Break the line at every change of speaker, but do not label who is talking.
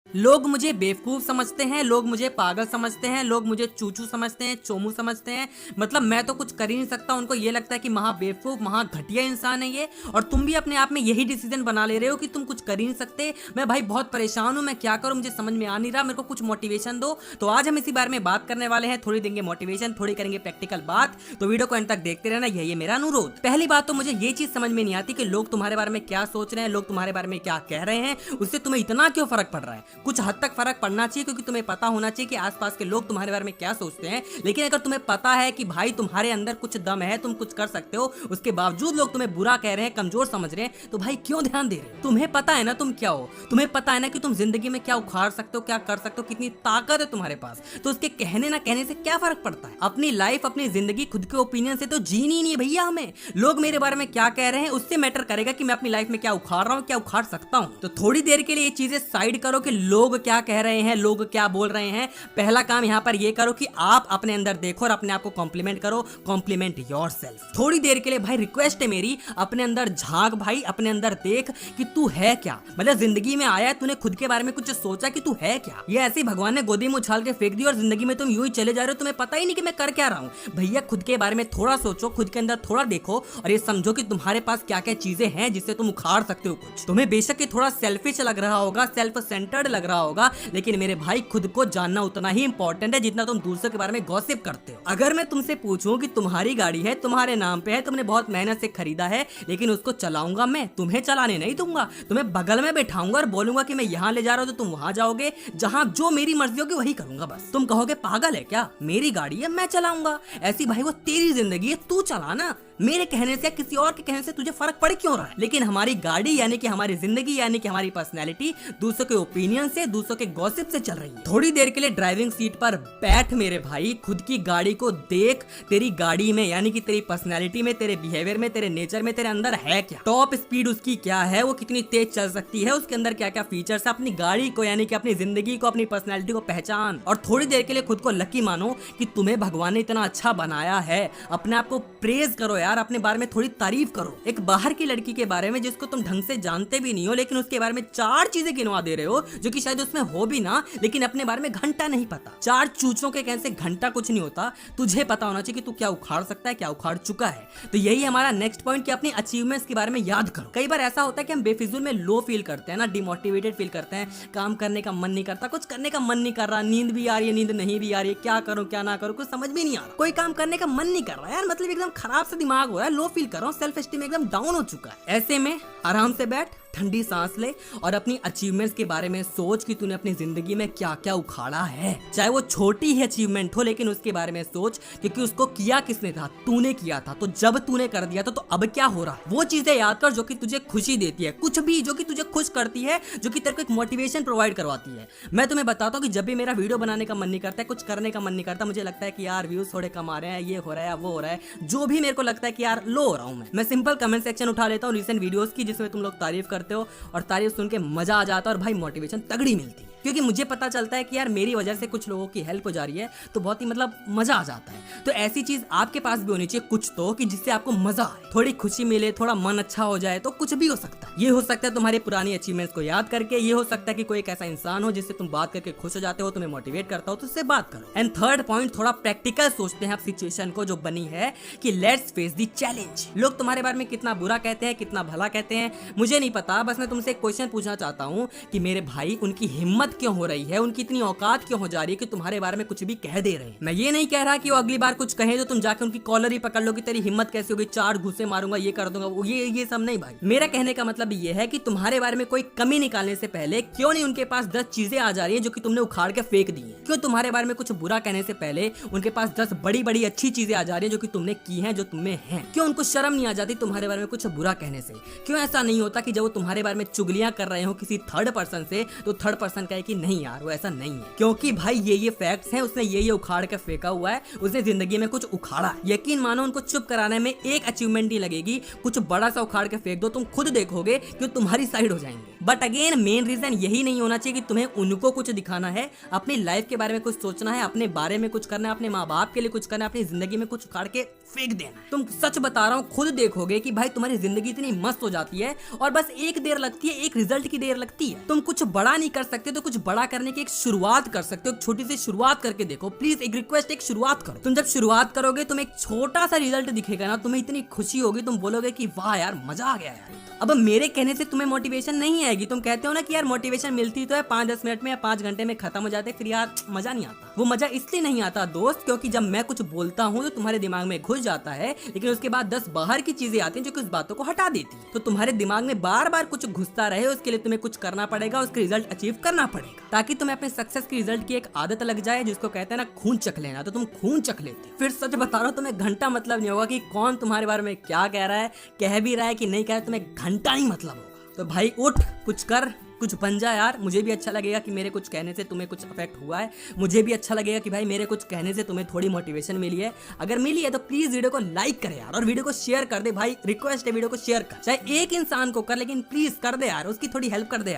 लोग मुझे बेवकूफ समझते हैं, लोग मुझे पागल समझते हैं, लोग मुझे चूचू समझते हैं, चोमू समझते हैं। मतलब मैं तो कुछ कर ही नहीं सकता। उनको ये लगता है कि महा बेवकूफ, महा घटिया इंसान है ये। और तुम भी अपने आप में यही डिसीजन बना ले रहे हो कि तुम कुछ कर ही नहीं सकते। मैं भाई बहुत परेशान हूँ, मैं क्या करूँ, मुझे समझ में आ नहीं रहा, मेरे को कुछ मोटिवेशन दो। तो आज हम इसी बारे में बात करने वाले हैं। थोड़ी देंगे मोटिवेशन, थोड़ी करेंगे प्रैक्टिकल बात। तो वीडियो को एंड तक देखते रहना, यही है मेरा अनुरोध। पहली बात तो मुझे ये चीज समझ में नहीं आती कि लोग तुम्हारे बारे में क्या सोच रहे हैं, लोग तुम्हारे बारे में क्या कह रहे हैं, उससे तुम्हें इतना क्यों फर्क पड़ रहा है। कुछ हद तक फर्क पढ़ना चाहिए, क्योंकि तुम्हें पता होना चाहिए कि आसपास के लोग तुम्हारे बारे में क्या सोचते हैं। लेकिन अगर तुम्हें पता है कि भाई तुम्हारे अंदर कुछ दम है, तुम कुछ कर सकते हो, उसके बावजूद लोग तुम्हें बुरा कह रहे हैं, कमजोर समझ रहे हैं, तो भाई क्यों ध्यान दे रहे हो। तुम्हें पता है ना तुम क्या हो, तुम्हें पता है ना कि तुम जिंदगी में क्या उखाड़ सकते हो, क्या कर सकते हो, कितनी ताकत है तुम्हारे पास। तो उसके कहने ना कहने से क्या फर्क पड़ता है। अपनी लाइफ, अपनी जिंदगी खुद के ओपिनियन से तो जीनी नहीं है भैया हमें। लोग मेरे बारे में क्या कह रहे हैं उससे मैटर करेगा कि मैं अपनी लाइफ में क्या उखाड़ रहा हूँ, क्या उखाड़ सकता हूँ। तो थोड़ी देर के लिए ये चीजें साइड करो कि लोग क्या कह रहे हैं, लोग क्या बोल रहे हैं। पहला काम यहाँ पर ये करो कि आप अपने अंदर देखो और अपने आप को कॉम्प्लीमेंट करो। Compliment yourself. थोड़ी देर के लिए भाई रिक्वेस्ट है मेरी, अपने अंदर झांक भाई, अपने अंदर देख कि तू है क्या। मतलब जिंदगी में आया है, तूने खुद के बारे में कुछ सोचा कि तू है क्या। ये ऐसे भगवान ने गोदी में उछाल के फेंक दी और जिंदगी में तुम यूं ही चले जा रहे हो, तुम्हें पता ही नहीं कि मैं कर क्या रहा हूँ। भैया खुद के बारे में थोड़ा सोचो, खुद के अंदर थोड़ा देखो और ये समझो कि तुम्हारे पास क्या क्या चीजें हैं जिससे तुम उखाड़ सकते हो कुछ। तुम्हें बेशक ये थोड़ा सेल्फिश लग रहा होगा, सेल्फ सेंटर्ड लग रहा होगा, लेकिन मेरे भाई खुद को जानना उतना ही इंपॉर्टेंट है जितना तुम दूसरों के बारे में गॉसिप करते हो। अगर मैं तुमसे पूछूं कि तुम्हारी गाड़ी है, तुम्हारे नाम पे है, तुमने बहुत मेहनत से खरीदा है, लेकिन उसको चलाऊंगा मैं, तुम्हें चलाने नहीं दूंगा। तुम्हें बगल में बैठाऊंगा और बोलूंगा कि मैं यहाँ ले जा रहा हूँ तो तुम वहां जाओगे, जहां जो मेरी मर्जी होगी वही करूंगा बस। तुम कहोगे पागल है क्या, मेरी गाड़ी है मैं चलाऊंगा। ऐसी भाई वो तेरी जिंदगी है, तू चलाना। मेरे कहने से किसी और के कहने से तुझे फर्क पड़ क्यों रहा है। लेकिन हमारी गाड़ी यानी कि हमारी जिंदगी यानी कि हमारी पर्सनैलिटी दूसरों के ओपिनियन से, दूसरों के गॉसिप से चल रही है। थोड़ी देर के लिए ड्राइविंग सीट पर बैठ मेरे भाई, खुद की गाड़ी को देख। तेरी गाड़ी में यानी कि तेरी पर्सनैलिटी में, तेरे बिहेवियर में, तेरे नेचर में, तेरे अंदर है क्या। टॉप स्पीड उसकी क्या है, वो कितनी तेज चल सकती है, उसके अंदर क्या क्या फीचर्स है। अपनी गाड़ी को यानी कि अपनी जिंदगी को, अपनी पर्सनैलिटी को पहचान और थोड़ी देर के लिए खुद को लकी मानो कि तुम्हें भगवान ने इतना अच्छा बनाया है। अपने आप को प्रेज करो यार, अपने बारे में थोड़ी तारीफ करो। एक बाहर की लड़की के बारे में जिसको तुम ढंग से जानते भी नहीं हो, लेकिन उसके बारे में 4 चीजें गिनवा दे रहे हो जो कि शायद उसमें हो भी ना, लेकिन अपने बारे में घंटा नहीं पता। 4 चूचों के कहने से घंटा कुछ नहीं होता। तुझे पता होना चाहिए कि तू क्या उखाड़ सकता है, क्या उखाड़ चुका है। तो यही हमारा नेक्स्ट पॉइंट कि अपनी अचीवमेंट्स के बारे में याद करो। कई बार ऐसा होता है कि हम बेफिजूल में लो फील करते हैं ना, डिमोटिवेटेड फील करते हैं, काम करने का मन नहीं करता, कुछ करने का मन नहीं कर रहा, नींद भी आ रही है, नींद नहीं भी आ रही है, क्या करूं क्या ना करूं कुछ समझ भी नहीं आ रहा, कोई काम करने का मन नहीं कर रहा यार। मतलब एकदम खराब सा दिमाग हो रहा है, लो फील कर रहा हूं, सेल्फ एस्टीम एकदम डाउन हो चुका है। ऐसे में आराम से बैठ, ठंडी सांस ले और अपनी अचीवमेंट्स के बारे में सोच कि तूने अपनी जिंदगी में क्या क्या उखाड़ा है। चाहे वो छोटी ही अचीवमेंट हो, लेकिन उसके बारे में सोच, क्योंकि उसको किया किसने था, तूने किया था। तो जब तूने कर दिया था तो अब क्या हो रहा है, वो चीजें याद कर जो कि तुझे खुशी देती है, कुछ भी जो कि तुझे खुश करती है, जो कि तेरे को एक मोटिवेशन प्रोवाइड करवाती है। मैं तुम्हें बताता हूँ कि जब भी मेरा वीडियो बनाने का मन नहीं करता है, कुछ करने का मन नहीं करता, मुझे लगता है कि यार व्यूज थोड़े कम आ रहे हैं, ये हो रहा है, वो हो रहा है, जो भी मेरे को लगता है कि यार लो हो रहा हूँ, मैं सिंपल कमेंट सेक्शन उठा लेता हूँ रिसेंट वीडियोस की, जिसमें तुम लोग तारीफ करते हो और तारीफ सुन के मजा आ जाता है और भाई मोटिवेशन तगड़ी मिलती है। क्योंकि मुझे पता चलता है कि यार मेरी वजह से कुछ लोगों की हेल्प हो जा रही है, तो बहुत ही मतलब मजा आ जाता है। तो ऐसी चीज आपके पास भी होनी चाहिए कुछ तो, कि जिससे आपको मजा आए, थोड़ी खुशी मिले, थोड़ा मन अच्छा हो जाए। तो कुछ भी हो सकता है, ये हो सकता है तुम्हारी पुरानी अचीवमेंट्स को याद करके, ये हो सकता है कि कोई एक ऐसा इंसान हो जिससे तुम बात करके खुश हो जाते हो, तुम्हें मोटिवेट करता हो, तो उससे बात करो। एंड थर्ड पॉइंट, थोड़ा प्रैक्टिकल सोचते हैं आप सिचुएशन को जो बनी है कि लेट्स फेस द चैलेंज। लोग तुम्हारे बारे में कितना बुरा कहते हैं, कितना भला कहते हैं, मुझे नहीं पता। बस मैं तुमसे एक क्वेश्चन पूछना चाहता हूँ कि मेरे भाई उनकी हिम्मत क्यों हो रही है, उनकी इतनी औकात क्यों हो जा रही है कि तुम्हारे बारे में कुछ भी कह दे रहे हैं। मैं ये नहीं कह रहा कि वो अगली बार कुछ कहे तो तुम जाके उनकी कॉलर ही पकड़ लो कि तेरी हिम्मत कैसे होगी, 4 घुसे मारूंगा, ये कर दूंगा, ये सब नहीं भाई। मेरा कहने का मतलब ये है कि तुम्हारे बारे में कोई कमी निकालने से पहले क्यों नहीं उनके पास 10 चीजें आ जा रही है जो कि तुमने उखाड़ के फेंक दी है। क्यों तुम्हारे बारे में कुछ बुरा कहने से पहले उनके पास 10 बड़ी बड़ी अच्छी चीजें आ जा रही है जो कि तुमने की है, जो तुम्हें है। क्यों उनको शर्म नहीं आ जाती तुम्हारे बारे में कुछ बुरा कहने से। क्यों ऐसा नहीं होता कि जब वो तुम्हारे बारे में चुगलियां कर रहे हो किसी थर्ड पर्सन से, तो थर्ड पर्सन कहे कि नहीं यार वो ऐसा नहीं है, क्योंकि भाई ये फैक्ट्स हैं, उसने ये उखाड़ के फेंका हुआ है, उसने जिंदगी में कुछ उखाड़ा। यकीन मानो उनको चुप कराने में एक अचीवमेंट ही लगेगी, कुछ बड़ा सा उखाड़ के फेंक दो, तुम खुद देखोगे कि तुम्हारी साइड हो जाएंगे। बट अगेन मेन रीजन यही नहीं होना चाहिए कि तुम्हें उनको कुछ दिखाना है, अपनी लाइफ के बारे में कुछ सोचना है, अपने बारे में कुछ करना है, अपने माँ बाप के लिए कुछ करना है, अपनी जिंदगी में कुछ उखाड़ के फेंक देना है। तुम सच बता रहा हूँ, खुद देखोगे कि भाई तुम्हारी जिंदगी इतनी मस्त हो जाती है और बस एक देर लगती है, एक रिजल्ट की देर लगती है। तुम कुछ बड़ा नहीं कर सकते तो कुछ बड़ा करने की एक शुरुआत कर सकते हो, एक छोटी सी शुरुआत करके देखो। प्लीज एक रिक्वेस्ट, एक शुरुआत करो। तुम जब शुरुआत करोगे, तुम्हें एक छोटा सा रिजल्ट दिखेगा ना, तुम्हें इतनी खुशी होगी, तुम बोलोगे कि वाह यार मजा आ गया यार। अब मेरे कहने से तुम्हें मोटिवेशन नहीं आएगी। तुम कहते हो ना कि यार मोटिवेशन मिलती तो है 5-10 मिनट में या 5 घंटे में खत्म हो जाते, फिर यार मजा नहीं आता। वो मजा इसलिए नहीं आता दोस्त, क्योंकि जब मैं कुछ बोलता हूँ तो तुम्हारे दिमाग में घुस जाता है, लेकिन उसके बाद 10 बाहर की चीजें आती हैं जो कि उस बातों को हटा देती है। तो तुम्हारे दिमाग में बार बार कुछ घुसता रहे, उसके लिए तुम्हें कुछ करना पड़ेगा, उसके रिजल्ट अचीव करना पड़ेगा, ताकि तुम्हें अपने सक्सेस की रिजल्ट की एक आदत लग जाए, जिसको कहते हैं ना खून चख लेना। तो तुम खून चख लेते। फिर सच बता रहा हूँ, तुम्हें घंटा मतलब नहीं होगा कि कौन तुम्हारे बारे में क्या कह रहा है, कह भी रहा है कि नहीं कह रहा है, तुम्हें घंटा ही मतलब होगा। तो भाई उठ, कुछ कर, कुछ बन जा यार। मुझे भी अच्छा लगेगा कि मेरे कुछ कहने से तुम्हें कुछ अफेक्ट हुआ है। मुझे भी अच्छा लगेगा कि भाई मेरे कुछ कहने से तुम्हें थोड़ी मोटिवेशन मिली है। अगर मिली है तो प्लीज वीडियो को लाइक करे यार, और वीडियो को शेयर कर दे भाई। रिक्वेस्ट है, वीडियो को शेयर कर, चाहे एक इंसान को कर, लेकिन प्लीज कर दे यार, उसकी थोड़ी हेल्प कर दे यार।